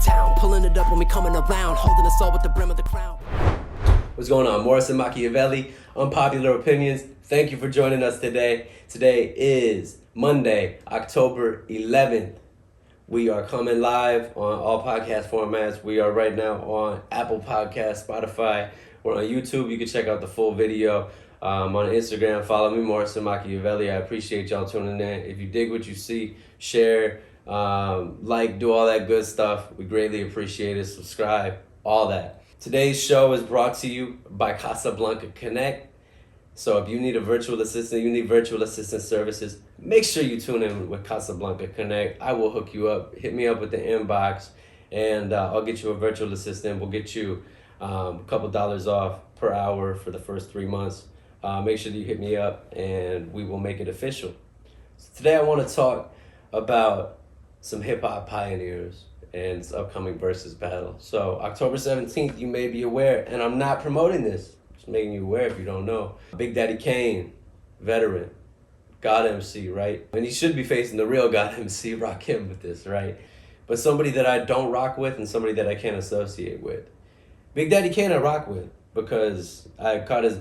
town, pulling it up when we coming around, holding us all with the brim of the crown. What's going on? Morrison Machiavelli, Unpopular Opinions. Thank you for joining us today. Today is Monday, October 11th. We are coming live on all podcast formats. We are right now on Apple Podcasts, Spotify. We're on YouTube. You can check out the full video. On Instagram, follow me, Morrison Machiavelli. I appreciate y'all tuning in. If you dig what you see, share, like, do all that good stuff. We greatly appreciate it. Subscribe, all that. Today's show is brought to you by Casablanca Connect. So if you need a virtual assistant, you need virtual assistant services, make sure you tune in with Casablanca Connect. I will hook you up. Hit me up with the inbox, and I'll get you a virtual assistant. We'll get you a couple dollars off per hour for the first 3 months. Make sure that you hit me up, and we will make it official. So today I want to talk about some hip-hop pioneers and its upcoming Verzsus battle. So October 17th, you may be aware, and I'm not promoting this, just making you aware if you don't know. Big Daddy Kane, veteran, God MC, right? And he should be facing the real God MC, Rakim, with this, right? But somebody that I don't rock with and somebody that I can't associate with. Big Daddy Kane I rock with because I caught his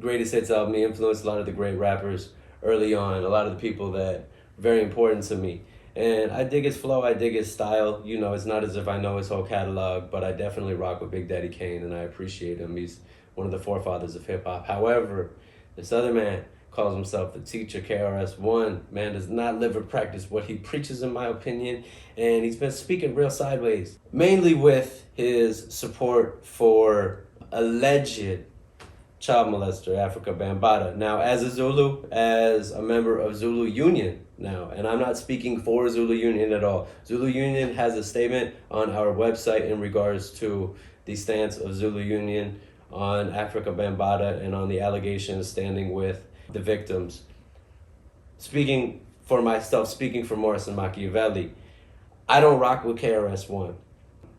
greatest hits album. He influenced a lot of the great rappers early on, a lot of the people that are very important to me. And I dig his flow, I dig his style. You know, it's not as if I know his whole catalog, but I definitely rock with Big Daddy Kane, and I appreciate him. He's one of the forefathers of hip-hop. However, this other man calls himself the teacher, KRS-One. Man does not live or practice what he preaches, in my opinion, and he's been speaking real sideways, mainly with his support for alleged child molester, Africa Bambaataa. Now, as a Zulu, as a member of Zulu Union now, and I'm not speaking for Zulu Union at all. Zulu Union has a statement on our website in regards to the stance of Zulu Union on Africa Bambaataa and on the allegations standing with the victims. Speaking for myself, speaking for Morrison Machiavelli, I don't rock with KRS-One,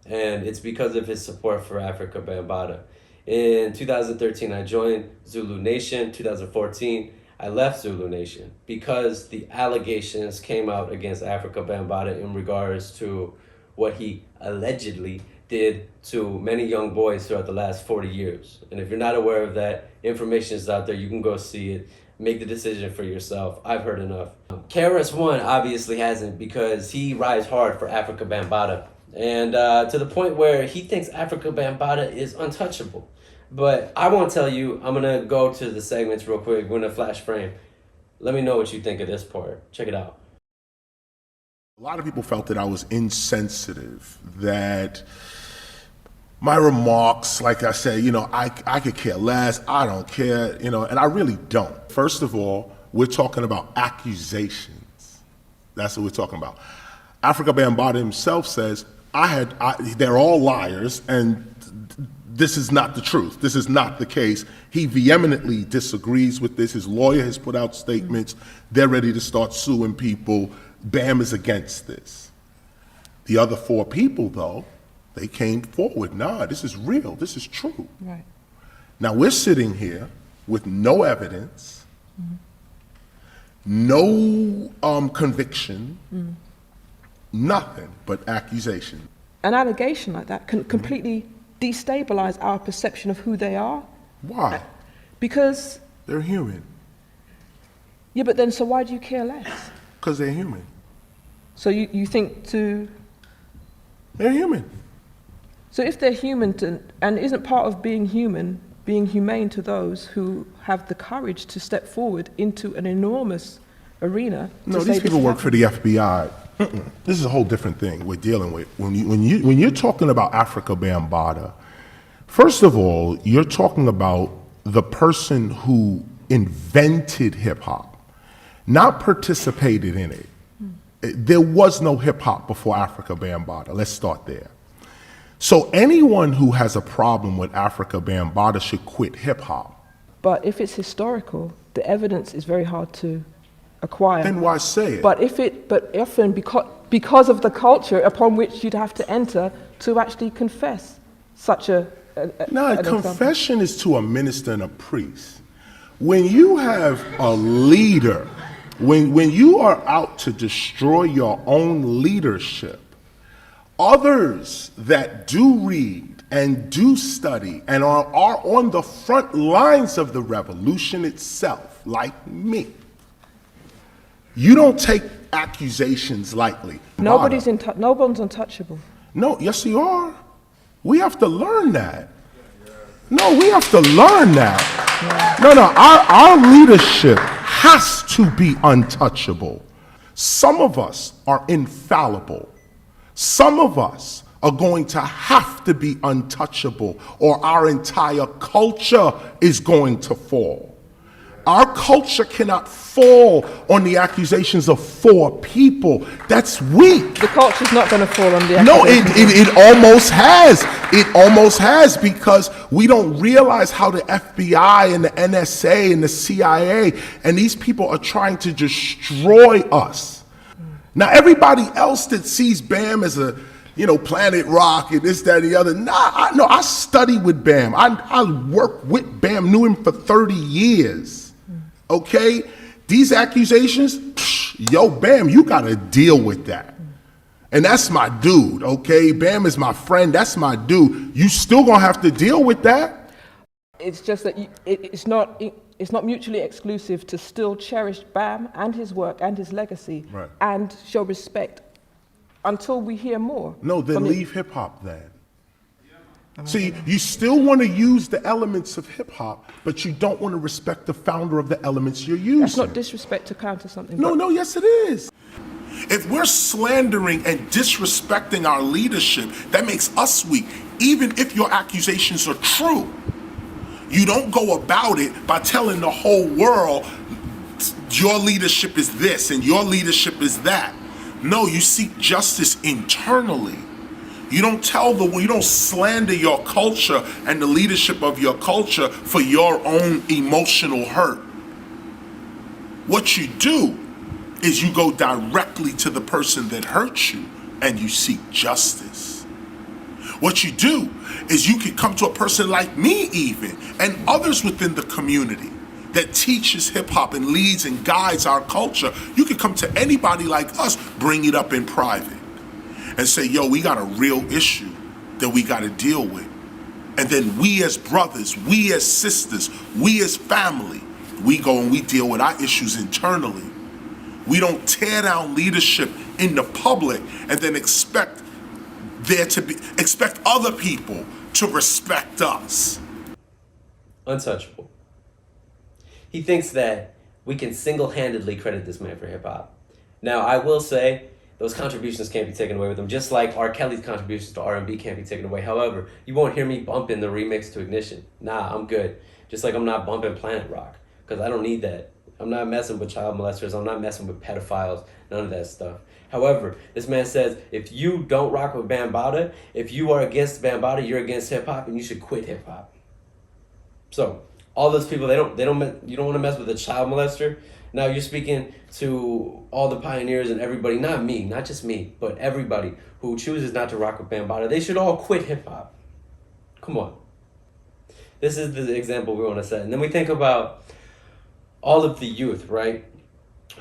and it's because of his support for Africa Bambaataa. In 2013, I joined Zulu Nation. 2014, I left Zulu Nation because the allegations came out against Africa Bambaataa in regards to what he allegedly did to many young boys throughout the last 40 years. And if you're not aware of that, information is out there. You can go see it. Make the decision for yourself. I've heard enough. KRS-One obviously hasn't, because he rides hard for Africa Bambaataa. And to the point where he thinks Africa Bambaataa is untouchable. But I won't tell you. I'm going to go to the segments real quick. We're going to flash frame. Let me know what you think of this part. Check it out. A lot of people felt that I was insensitive, that my remarks, like I said, you know, I could care less, I don't care, you know, and I really don't. First of all, we're talking about accusations. That's what we're talking about. Africa Bambaataa himself says, they're all liars, and this is not the truth. This is not the case. He vehemently disagrees with this. His lawyer has put out statements. They're ready to start suing people. Bam is against this. The other 4 people, though, they came forward. Nah, this is real. This is true. Right. Now we're sitting here with no evidence, no conviction, nothing but accusation. An allegation like that can completely destabilize our perception of who they are. Why? Because they're human. Yeah, but then so why do you care less? Because they're human. So you think to... They're human. So if they're human, and isn't part of being human, being humane to those who have the courage to step forward into an enormous arena? No, these people work for the FBI. This is a whole different thing we're dealing with. When you're talking about Africa Bambaataa, first of all, you're talking about the person who invented hip-hop, not participated in it. There was no hip-hop before Africa Bambaataa. Let's start there. So anyone who has a problem with Africa Bambaataa should quit hip-hop. But if it's historical, the evidence is very hard to acquire. Then why say it? But often because of the culture upon which you'd have to enter to actually confess such a confession is to a minister and a priest. When you have a leader, when you are out to destroy your own leadership, Others that do read and do study and are on the front lines of the revolution itself, like me, you don't take accusations lightly. No one's untouchable. No, yes you are. We have to learn that. No, we have to learn that. No, our leadership has to be untouchable. Some of us are infallible. Some of us are going to have to be untouchable, or our entire culture is going to fall. Our culture cannot fall on the accusations of 4 people. That's weak. The culture's not going to fall on the No, accusations. it almost has. It almost has, because we don't realize how the FBI and the NSA and the CIA and these people are trying to destroy us. Now, everybody else that sees BAM as a, Planet Rock and this, that, and the other, I study with BAM. I work with BAM, knew him for 30 years. Okay? These accusations, yo, BAM, you gotta deal with that. And that's my dude, okay? BAM is my friend, that's my dude. You still gonna have to deal with that. It's just that it's not mutually exclusive to still cherish BAM and his work and his legacy, Right. and show respect until we hear more. No, then leave hip hop then. See, you still want to use the elements of hip hop, but you don't want to respect the founder of the elements you're using. That's not disrespect to counter something. No, yes it is. If we're slandering and disrespecting our leadership, that makes us weak, even if your accusations are true. You don't go about it by telling the whole world your leadership is this and your leadership is that. No, you seek justice internally. You don't you don't slander your culture and the leadership of your culture for your own emotional hurt. What you do is you go directly to the person that hurt you and you seek justice. What you do is you can come to a person like me even, and others within the community that teaches hip hop and leads and guides our culture. You can come to anybody like us, bring it up in private and say, yo, we got a real issue that we got to deal with. And then we as brothers, we as sisters, we as family, we go and we deal with our issues internally. We don't tear down leadership in the public and then expect other people to respect us. Untouchable. He thinks that we can single-handedly credit this man for hip-hop. Now, I will say, those contributions can't be taken away with him, just like R. Kelly's contributions to R&B can't be taken away. However, you won't hear me bumping the remix to Ignition. Nah, I'm good. Just like I'm not bumping Planet Rock, because I don't need that. I'm not messing with child molesters. I'm not messing with pedophiles. None of that stuff. However, this man says, if you don't rock with bambaata, if you are against bambaata, you're against hip-hop, and you should quit hip-hop. So, all those people, you don't want to mess with a child molester. Now you're speaking to all the pioneers and everybody, not me, not just me, but everybody who chooses not to rock with bambaata. They should all quit hip-hop. Come on. This is the example we want to set. And then we think about all of the youth, right,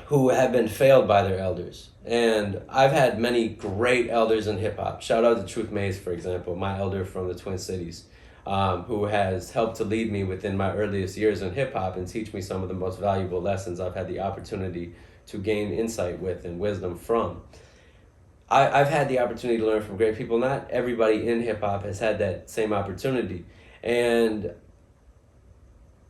who have been failed by their elders. And I've had many great elders in hip-hop. Shout out to Truth Mays, for example, my elder from the Twin Cities, who has helped to lead me within my earliest years in hip-hop and teach me some of the most valuable lessons I've had the opportunity to gain insight with and wisdom from. I've had the opportunity to learn from great people. Not everybody in hip-hop has had that same opportunity. And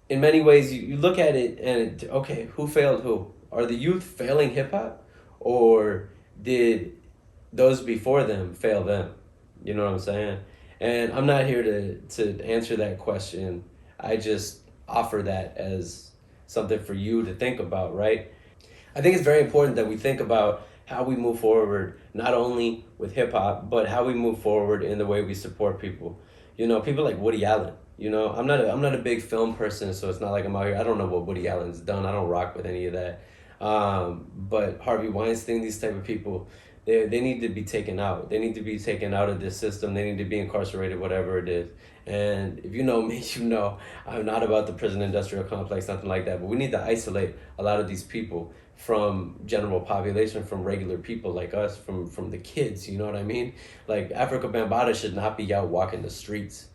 in many ways, you look at it and, okay, who failed who? Are the youth failing hip-hop? Or did those before them fail them? You know what I'm saying? And I'm not here to answer that question. I just offer that as something for you to think about, right? I think it's very important that we think about how we move forward, not only with hip-hop, but how we move forward in the way we support people. You know, people like Woody Allen. You know, I'm not a big film person, so it's not like I'm out here. I don't know what Woody Allen's done. I don't rock with any of that. But Harvey Weinstein, these type of people, they need to be taken out. They need to be taken out of this system. They need to be incarcerated, whatever it is. And if you know me, you know I'm not about the prison industrial complex, nothing like that. But we need to isolate a lot of these people from general population, from regular people like us, from the kids, you know what I mean? Like, Africa Bambaataa should not be out walking the streets.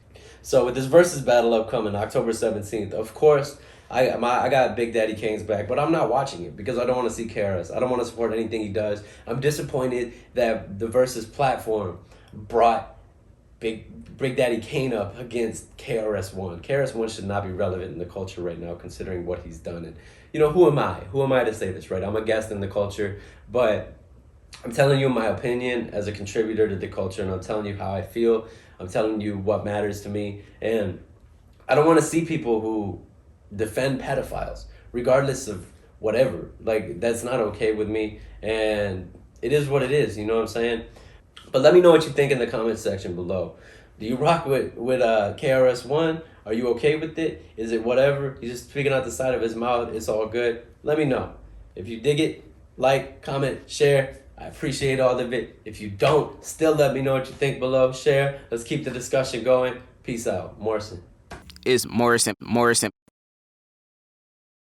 So with this Verzsus battle upcoming October 17th, of course, I got Big Daddy Kane's back, but I'm not watching it because I don't want to see KRS. I don't want to support anything he does. I'm disappointed that the Verzsus platform brought Big Daddy Kane up against KRS-One. KRS-One should not be relevant in the culture right now, considering what he's done. And, you know, who am I? Who am I to say this, right? I'm a guest in the culture, but I'm telling you my opinion as a contributor to the culture, and I'm telling you how I feel. I'm telling you what matters to me. And I don't want to see people who defend pedophiles, regardless of whatever. Like, that's not okay with me. And it is what it is, you know what I'm saying? But let me know what you think in the comment section below. Do you rock with KRS-One? Are you okay with it? Is it whatever? He's just speaking out the side of his mouth. It's all good. Let me know. If you dig it, like, comment, share. I appreciate all of it. If you don't, still let me know what you think below. Share. Let's keep the discussion going. Peace out. Morrison. It's Morrison.